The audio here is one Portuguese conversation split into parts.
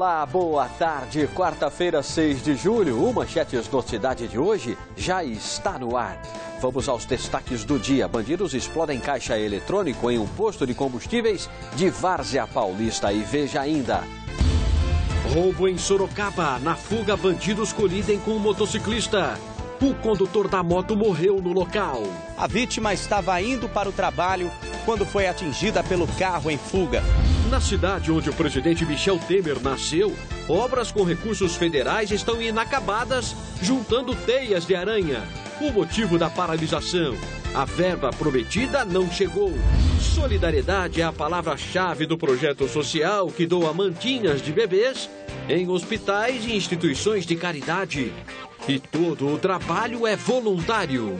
Olá, boa tarde. Quarta-feira, 6 de julho. O Manchetes do Cidade de hoje já está no ar. Vamos aos destaques do dia. Bandidos explodem caixa eletrônico em um posto de combustíveis de Várzea Paulista. E veja ainda. Roubo em Sorocaba. Na fuga, bandidos colidem com um motociclista. O condutor da moto morreu no local. A vítima estava indo para o trabalho quando foi atingida pelo carro em fuga. Na cidade onde o presidente Michel Temer nasceu, obras com recursos federais estão inacabadas, juntando teias de aranha. O motivo da paralisação: a verba prometida não chegou. Solidariedade é a palavra-chave do projeto social que doa mantinhas de bebês em hospitais e instituições de caridade. E todo o trabalho é voluntário.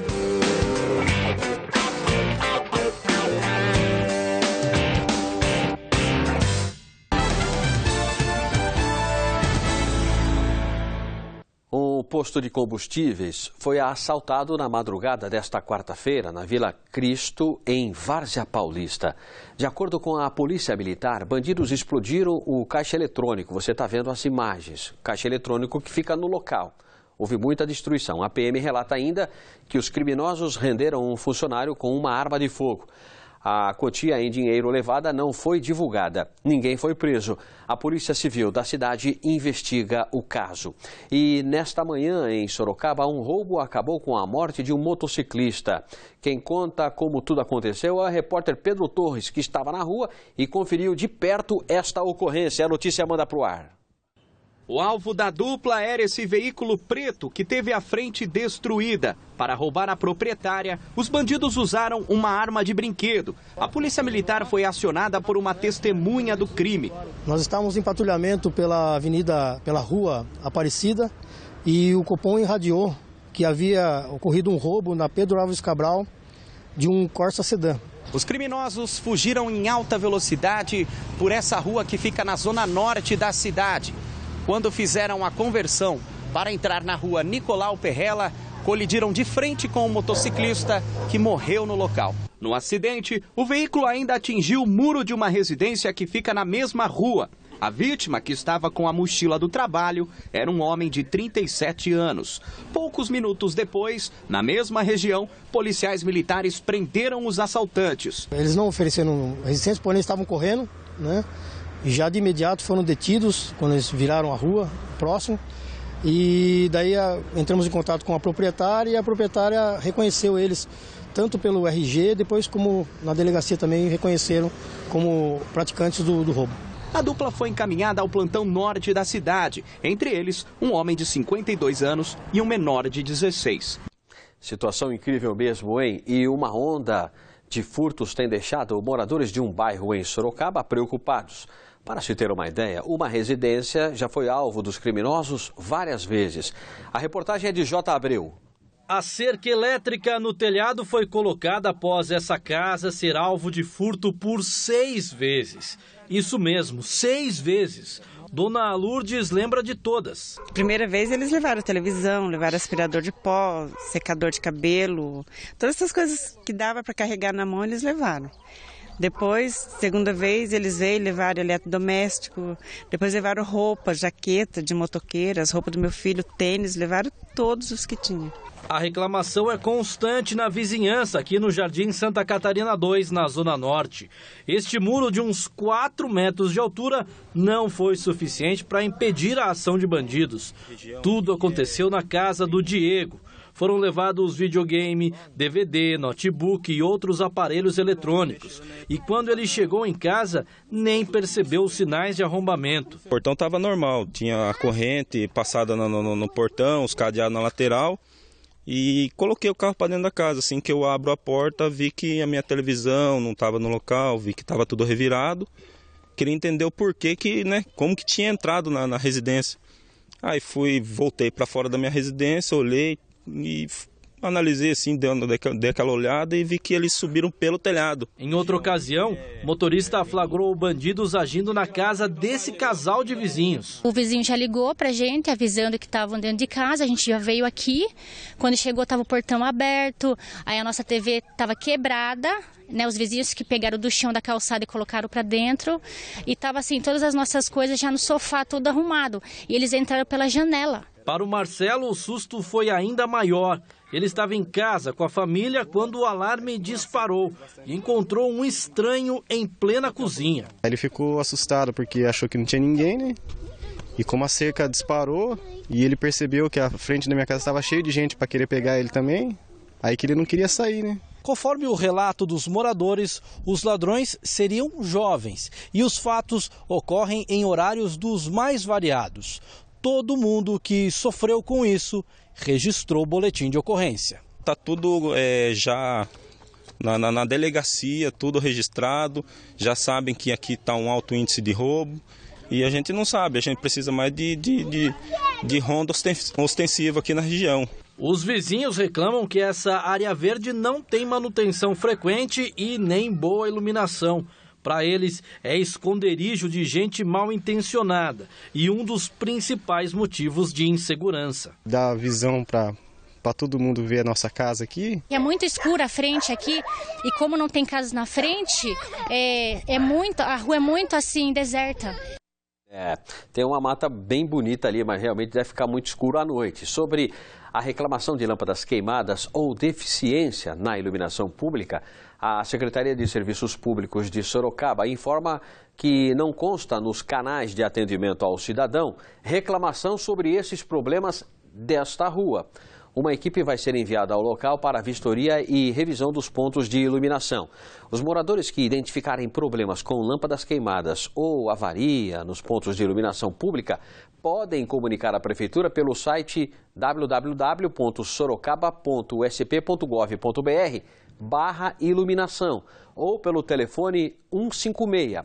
Um posto de combustíveis foi assaltado na madrugada desta quarta-feira na Vila Cristo, em Várzea Paulista. De acordo com a Polícia Militar, bandidos explodiram o caixa eletrônico. Você está vendo as imagens. Caixa eletrônico que fica no local. Houve muita destruição. A PM relata ainda que os criminosos renderam um funcionário com uma arma de fogo. A quantia em dinheiro levada não foi divulgada. Ninguém foi preso. A Polícia Civil da cidade investiga o caso. E nesta manhã, em Sorocaba, um roubo acabou com a morte de um motociclista. Quem conta como tudo aconteceu é o repórter Pedro Torres, que estava na rua e conferiu de perto esta ocorrência. A notícia manda para o ar. O alvo da dupla era esse veículo preto que teve a frente destruída. Para roubar a proprietária, os bandidos usaram uma arma de brinquedo. A Polícia Militar foi acionada por uma testemunha do crime. Nós estávamos em patrulhamento pela rua Aparecida e o Copom irradiou que havia ocorrido um roubo na Pedro Álvares Cabral de um Corsa sedã. Os criminosos fugiram em alta velocidade por essa rua que fica na zona norte da cidade. Quando fizeram a conversão para entrar na rua Nicolau Perrella, colidiram de frente com um motociclista que morreu no local. No acidente, o veículo ainda atingiu o muro de uma residência que fica na mesma rua. A vítima, que estava com a mochila do trabalho, era um homem de 37 anos. Poucos minutos depois, na mesma região, policiais militares prenderam os assaltantes. Eles não ofereceram resistência, porém estavam correndo, né? Já de imediato foram detidos quando eles viraram a rua próximo e daí entramos em contato com a proprietária e a proprietária reconheceu eles tanto pelo RG, depois como na delegacia também reconheceram como praticantes do roubo. A dupla foi encaminhada ao plantão norte da cidade, entre eles um homem de 52 anos e um menor de 16. Situação incrível mesmo, hein? E uma onda de furtos tem deixado moradores de um bairro em Sorocaba preocupados. Para se ter uma ideia, uma residência já foi alvo dos criminosos várias vezes. A reportagem é de J. Abreu. A cerca elétrica no telhado foi colocada após essa casa ser alvo de furto por 6 vezes. Isso mesmo, 6 vezes. Dona Lourdes lembra de todas. Primeira vez eles levaram televisão, levaram aspirador de pó, secador de cabelo. Todas essas coisas que dava para carregar na mão eles levaram. Depois, segunda vez, eles veio e levaram eletrodoméstico, depois levaram roupa, jaqueta de motoqueiras, roupa do meu filho, tênis, levaram todos os que tinham. A reclamação é constante na vizinhança, aqui no Jardim Santa Catarina 2, na Zona Norte. Este muro de uns 4 metros de altura não foi suficiente para impedir a ação de bandidos. Tudo aconteceu na casa do Diego. Foram levados videogame, DVD, notebook e outros aparelhos eletrônicos. E quando ele chegou em casa, nem percebeu os sinais de arrombamento. O portão estava normal, tinha a corrente passada no portão, os cadeados na lateral. E coloquei o carro para dentro da casa. Assim que eu abro a porta, vi que a minha televisão não estava no local, vi que estava tudo revirado. Queria entender o porquê como que tinha entrado na residência. Aí voltei para fora da minha residência, olhei e Analisei assim, dei aquela olhada e vi que eles subiram pelo telhado. Em outra ocasião, o motorista flagrou bandidos agindo na casa desse casal de vizinhos. O vizinho já ligou pra gente, avisando que estavam dentro de casa, a gente já veio aqui. Quando chegou, estava o portão aberto, aí a nossa TV estava quebrada, né? Os vizinhos que pegaram do chão da calçada e colocaram para dentro. E estava assim, todas as nossas coisas já no sofá, tudo arrumado. E eles entraram pela janela. Para o Marcelo, o susto foi ainda maior. Ele estava em casa com a família quando o alarme disparou e encontrou um estranho em plena cozinha. Ele ficou assustado porque achou que não tinha ninguém, né? E como a cerca disparou e ele percebeu que a frente da minha casa estava cheia de gente para querer pegar ele também, aí que ele não queria sair, né? Conforme o relato dos moradores, os ladrões seriam jovens e os fatos ocorrem em horários dos mais variados. Todo mundo que sofreu com isso registrou o boletim de ocorrência. Está tudo já na delegacia, tudo registrado, já sabem que aqui está um alto índice de roubo e a gente não sabe, a gente precisa mais de ronda ostensiva aqui na região. Os vizinhos reclamam que essa área verde não tem manutenção frequente e nem boa iluminação. Para eles, é esconderijo de gente mal intencionada e um dos principais motivos de insegurança. Dá visão para todo mundo ver a nossa casa aqui. É muito escura a frente aqui e como não tem casas na frente, a rua é muito assim, deserta. Tem uma mata bem bonita ali, mas realmente deve ficar muito escuro à noite. Sobre a reclamação de lâmpadas queimadas ou deficiência na iluminação pública, a Secretaria de Serviços Públicos de Sorocaba informa que não consta nos canais de atendimento ao cidadão reclamação sobre esses problemas desta rua. Uma equipe vai ser enviada ao local para vistoria e revisão dos pontos de iluminação. Os moradores que identificarem problemas com lâmpadas queimadas ou avaria nos pontos de iluminação pública podem comunicar à Prefeitura pelo site www.sorocaba.sp.gov.br/iluminação ou pelo telefone 156.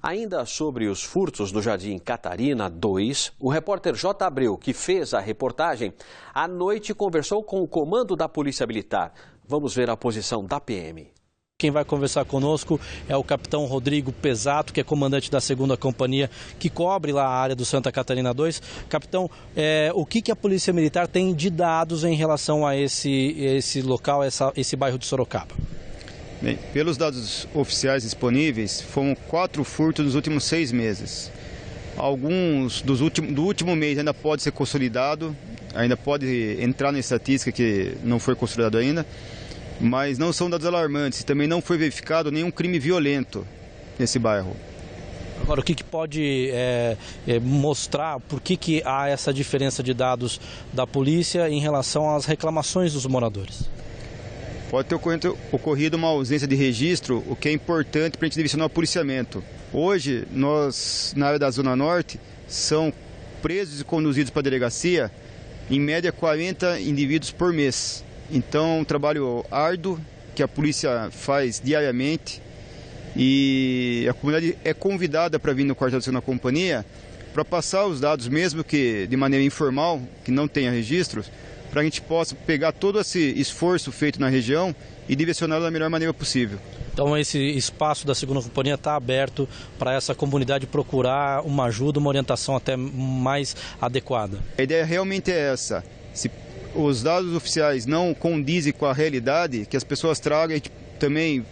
Ainda sobre os furtos do Jardim Catarina 2, o repórter J. Abreu, que fez a reportagem, à noite conversou com o comando da Polícia Militar. Vamos ver a posição da PM. Quem vai conversar conosco é o capitão Rodrigo Pesato, que é comandante da 2ª Companhia, que cobre lá a área do Santa Catarina 2. Capitão, o que a Polícia Militar tem de dados em relação a esse local, esse bairro de Sorocaba? Bem, pelos dados oficiais disponíveis, foram 4 furtos nos últimos 6 meses. Alguns do último mês ainda pode ser consolidado, ainda pode entrar na estatística que não foi consolidado ainda, mas não são dados alarmantes. Também não foi verificado nenhum crime violento nesse bairro. Agora, o que pode mostrar por que há essa diferença de dados da polícia em relação às reclamações dos moradores? Pode ter ocorrido uma ausência de registro, o que é importante para a gente direcionar o policiamento. Hoje, nós, na área da Zona Norte, são presos e conduzidos para a delegacia, em média 40 indivíduos por mês. Então, um trabalho árduo que a polícia faz diariamente e a comunidade é convidada para vir no quartel da 2ª Companhia para passar os dados, mesmo que de maneira informal, que não tenha registros, para a gente possa pegar todo esse esforço feito na região e direcioná-lo da melhor maneira possível. Então esse espaço da 2ª Companhia está aberto para essa comunidade procurar uma ajuda, uma orientação até mais adequada? A ideia realmente é essa. Se os dados oficiais não condizem com a realidade, que as pessoas tragam, a gente também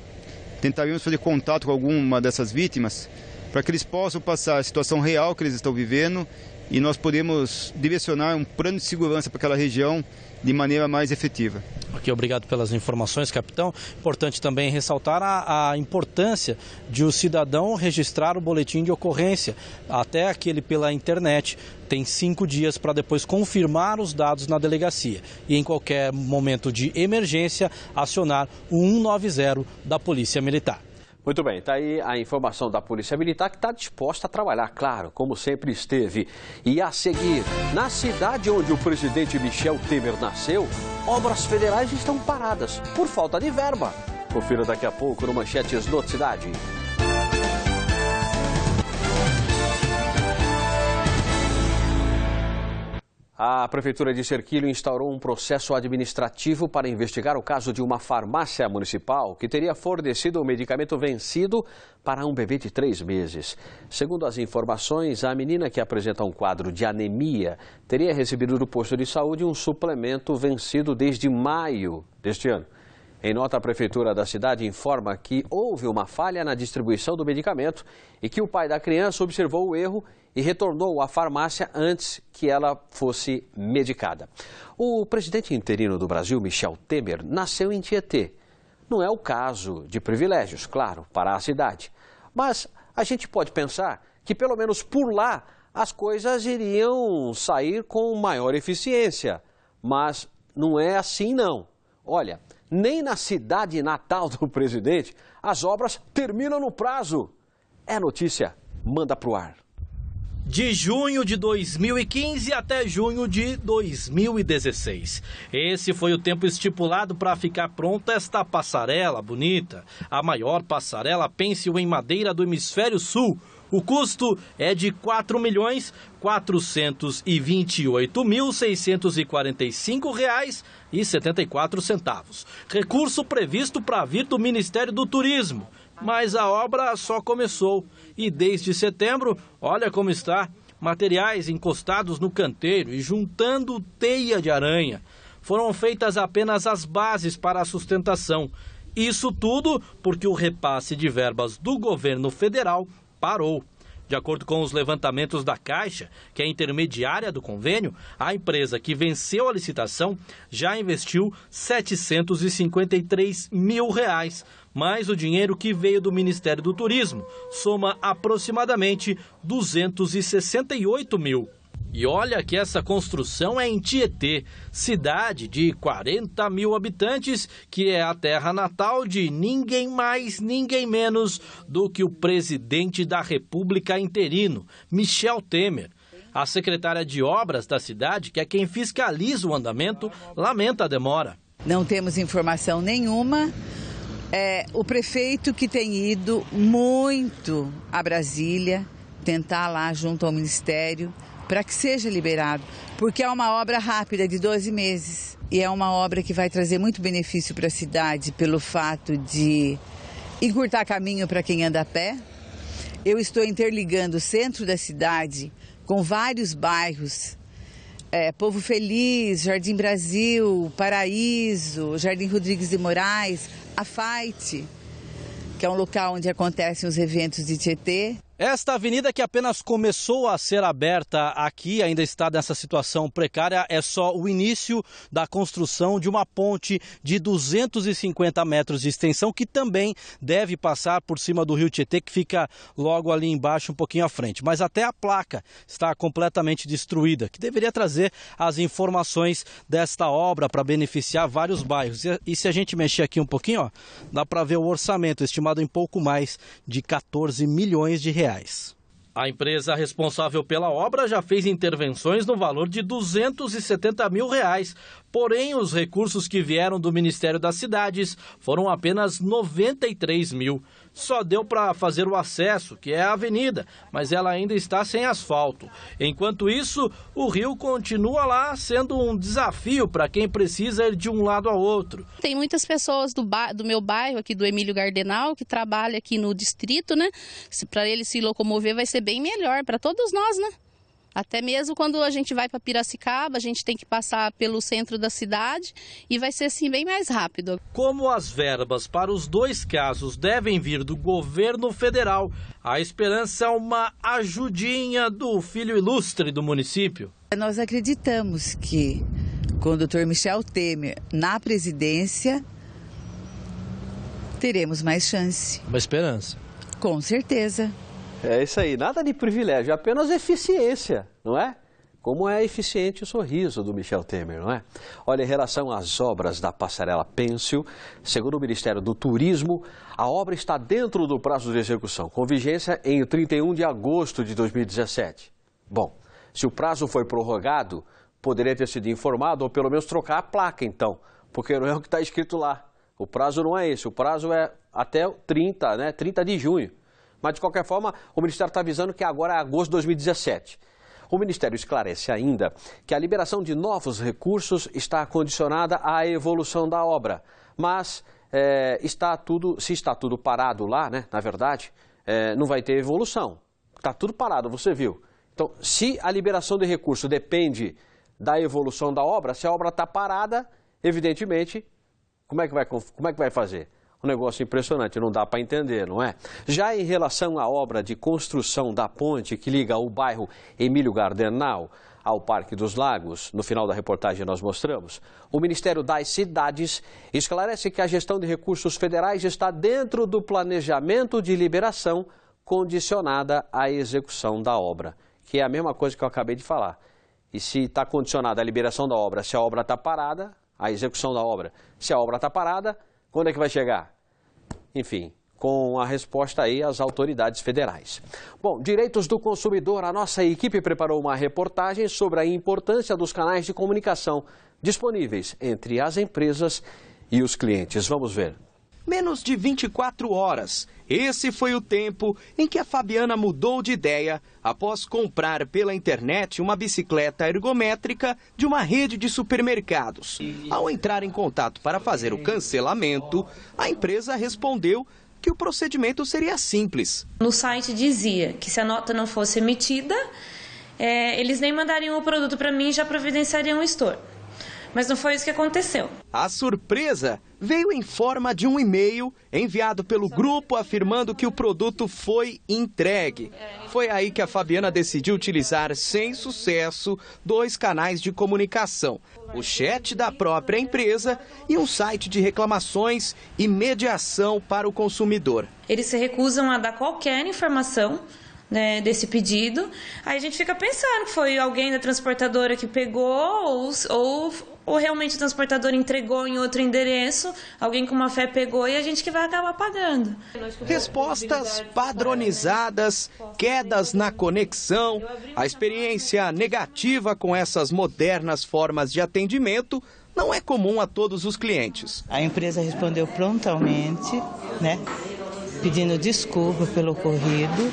tentaríamos fazer contato com alguma dessas vítimas, para que eles possam passar a situação real que eles estão vivendo e nós podemos direcionar um plano de segurança para aquela região de maneira mais efetiva. Ok, obrigado pelas informações, capitão. Importante também ressaltar a importância de o cidadão registrar o boletim de ocorrência, até aquele pela internet. Tem 5 dias para depois confirmar os dados na delegacia e em qualquer momento de emergência acionar o 190 da Polícia Militar. Muito bem, está aí a informação da Polícia Militar, que está disposta a trabalhar, claro, como sempre esteve. E a seguir, na cidade onde o presidente Michel Temer nasceu, obras federais estão paradas por falta de verba. Confira daqui a pouco no Manchetes Noticidade. A Prefeitura de Serquilho instaurou um processo administrativo para investigar o caso de uma farmácia municipal que teria fornecido o medicamento vencido para um bebê de 3 meses. Segundo as informações, a menina, que apresenta um quadro de anemia, teria recebido do posto de saúde um suplemento vencido desde maio deste ano. Em nota, a Prefeitura da cidade informa que houve uma falha na distribuição do medicamento e que o pai da criança observou o erro e retornou à farmácia antes que ela fosse medicada. O presidente interino do Brasil, Michel Temer, nasceu em Tietê. Não é o caso de privilégios, claro, para a cidade. Mas a gente pode pensar que, pelo menos por lá, as coisas iriam sair com maior eficiência. Mas não é assim, não. Olha, nem na cidade natal do presidente as obras terminam no prazo. É notícia, manda pro ar. De junho de 2015 até junho de 2016. Esse foi o tempo estipulado para ficar pronta esta passarela bonita, a maior passarela pêncil em madeira do hemisfério sul. O custo é de R$ 4.428.645,74. Recurso previsto para vir do Ministério do Turismo. Mas a obra só começou e desde setembro, olha como está, materiais encostados no canteiro e juntando teia de aranha. Foram feitas apenas as bases para a sustentação. Isso tudo porque o repasse de verbas do governo federal parou. De acordo com os levantamentos da Caixa, que é intermediária do convênio, a empresa que venceu a licitação já investiu R$ 753 mil, mais o dinheiro que veio do Ministério do Turismo, soma aproximadamente 268 mil. E olha que essa construção é em Tietê, cidade de 40 mil habitantes, que é a terra natal de ninguém mais, ninguém menos do que o presidente da República interino, Michel Temer. A secretária de obras da cidade, que é quem fiscaliza o andamento, lamenta a demora. Não temos informação nenhuma. O prefeito que tem ido muito a Brasília, tentar lá junto ao Ministério, para que seja liberado, porque é uma obra rápida de 12 meses e é uma obra que vai trazer muito benefício para a cidade pelo fato de encurtar caminho para quem anda a pé. Eu estou interligando o centro da cidade com vários bairros, Povo Feliz, Jardim Brasil, Paraíso, Jardim Rodrigues de Moraes, a Fight, que é um local onde acontecem os eventos de Tietê. Esta avenida, que apenas começou a ser aberta aqui, ainda está nessa situação precária, é só o início da construção de uma ponte de 250 metros de extensão, que também deve passar por cima do rio Tietê, que fica logo ali embaixo, um pouquinho à frente. Mas até a placa está completamente destruída, que deveria trazer as informações desta obra para beneficiar vários bairros. E se a gente mexer aqui um pouquinho, ó, dá para ver o orçamento estimado em pouco mais de 14 milhões de reais. A empresa responsável pela obra já fez intervenções no valor de R$ 270 mil, porém os recursos que vieram do Ministério das Cidades foram apenas 93 mil. Só deu para fazer o acesso, que é a avenida, mas ela ainda está sem asfalto. Enquanto isso, o rio continua lá sendo um desafio para quem precisa ir de um lado ao outro. Tem muitas pessoas do meu bairro, aqui do Emílio Gardenal, que trabalham aqui no distrito, né? Para ele se locomover vai ser bem melhor para todos nós, né? Até mesmo quando a gente vai para Piracicaba, a gente tem que passar pelo centro da cidade e vai ser assim bem mais rápido. Como as verbas para os dois casos devem vir do governo federal, a esperança é uma ajudinha do filho ilustre do município. Nós acreditamos que com o Dr. Michel Temer na presidência, teremos mais chance. Uma esperança. Com certeza. É isso aí, nada de privilégio, apenas eficiência, não é? Como é eficiente o sorriso do Michel Temer, não é? Olha, em relação às obras da passarela pêncil, segundo o Ministério do Turismo, a obra está dentro do prazo de execução, com vigência em 31 de agosto de 2017. Bom, se o prazo foi prorrogado, poderia ter sido informado ou pelo menos trocar a placa, então, porque não é o que está escrito lá. O prazo não é esse, o prazo é até 30 de junho. Mas, de qualquer forma, o Ministério está avisando que agora é agosto de 2017. O Ministério esclarece ainda que a liberação de novos recursos está condicionada à evolução da obra. Mas se está tudo parado lá, né, na verdade, não vai ter evolução. Está tudo parado, você viu. Então, se a liberação de recurso depende da evolução da obra, se a obra está parada, evidentemente, como é que vai fazer? Um negócio impressionante, não dá para entender, não é? Já em relação à obra de construção da ponte que liga o bairro Emílio Gardenal ao Parque dos Lagos, no final da reportagem nós mostramos, o Ministério das Cidades esclarece que a gestão de recursos federais está dentro do planejamento de liberação condicionada à execução da obra, que é a mesma coisa que eu acabei de falar. E se está condicionada à liberação da obra, se a obra está parada, a execução da obra, se a obra está parada, quando é que vai chegar? Enfim, com a resposta aí às autoridades federais. Bom, direitos do consumidor, a nossa equipe preparou uma reportagem sobre a importância dos canais de comunicação disponíveis entre as empresas e os clientes. Vamos ver. Menos de 24 horas. Esse foi o tempo em que a Fabiana mudou de ideia após comprar pela internet uma bicicleta ergométrica de uma rede de supermercados. Ao entrar em contato para fazer o cancelamento, a empresa respondeu que o procedimento seria simples. No site dizia que se a nota não fosse emitida, eles nem mandariam o produto para mim e já providenciariam o estorno. Mas não foi isso que aconteceu. A surpresa veio em forma de um e-mail enviado pelo grupo afirmando que o produto foi entregue. Foi aí que a Fabiana decidiu utilizar sem sucesso 2 canais de comunicação: o chat da própria empresa e um site de reclamações e mediação para o consumidor. Eles se recusam a dar qualquer informação, né, desse pedido. Aí a gente fica pensando que foi alguém da transportadora que pegou ou realmente o transportador entregou em outro endereço, alguém com má fé pegou e a gente que vai acabar pagando. Respostas padronizadas, quedas na conexão, a experiência negativa com essas modernas formas de atendimento não é comum a todos os clientes. A empresa respondeu prontamente, né, pedindo desculpa pelo ocorrido.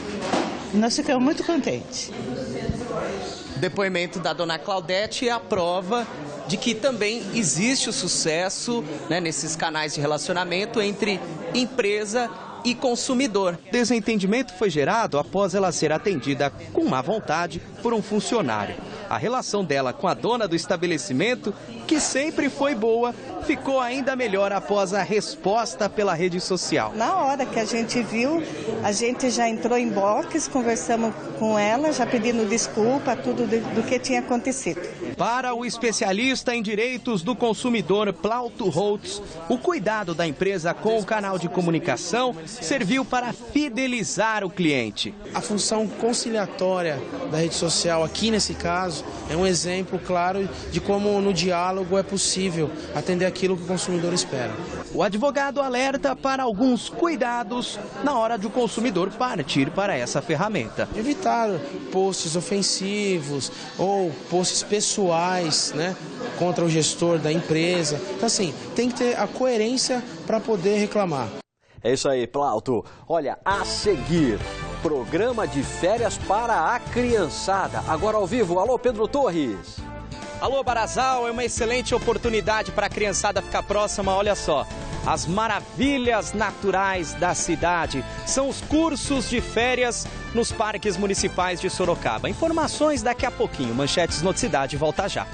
Nós ficamos muito contentes. O depoimento da dona Claudete é a prova de que também existe o sucesso, né, nesses canais de relacionamento entre empresa e consumidor. Desentendimento foi gerado após ela ser atendida com má vontade por um funcionário. A relação dela com a dona do estabelecimento, que sempre foi boa, ficou ainda melhor após a resposta pela rede social. Na hora que a gente viu, a gente já entrou em box, conversamos com ela, já pedindo desculpa, tudo do que tinha acontecido. Para o especialista em direitos do consumidor, Plauto Holtz, o cuidado da empresa com o canal de comunicação serviu para fidelizar o cliente. A função conciliatória da rede social, aqui nesse caso, é um exemplo claro de como no diálogo é possível atender aquilo que o consumidor espera. O advogado alerta para alguns cuidados na hora de o consumidor partir para essa ferramenta. Evitar posts ofensivos ou posts pessoais, né, contra o gestor da empresa. Então, assim, tem que ter a coerência para poder reclamar. É isso aí, Plauto. Olha, a seguir, programa de férias para a criançada. Agora ao vivo, alô Pedro Torres. Alô Barazal, é uma excelente oportunidade para a criançada ficar próxima, olha só. As maravilhas naturais da cidade são os cursos de férias nos parques municipais de Sorocaba. Informações daqui a pouquinho. Manchetes Noticidade volta já.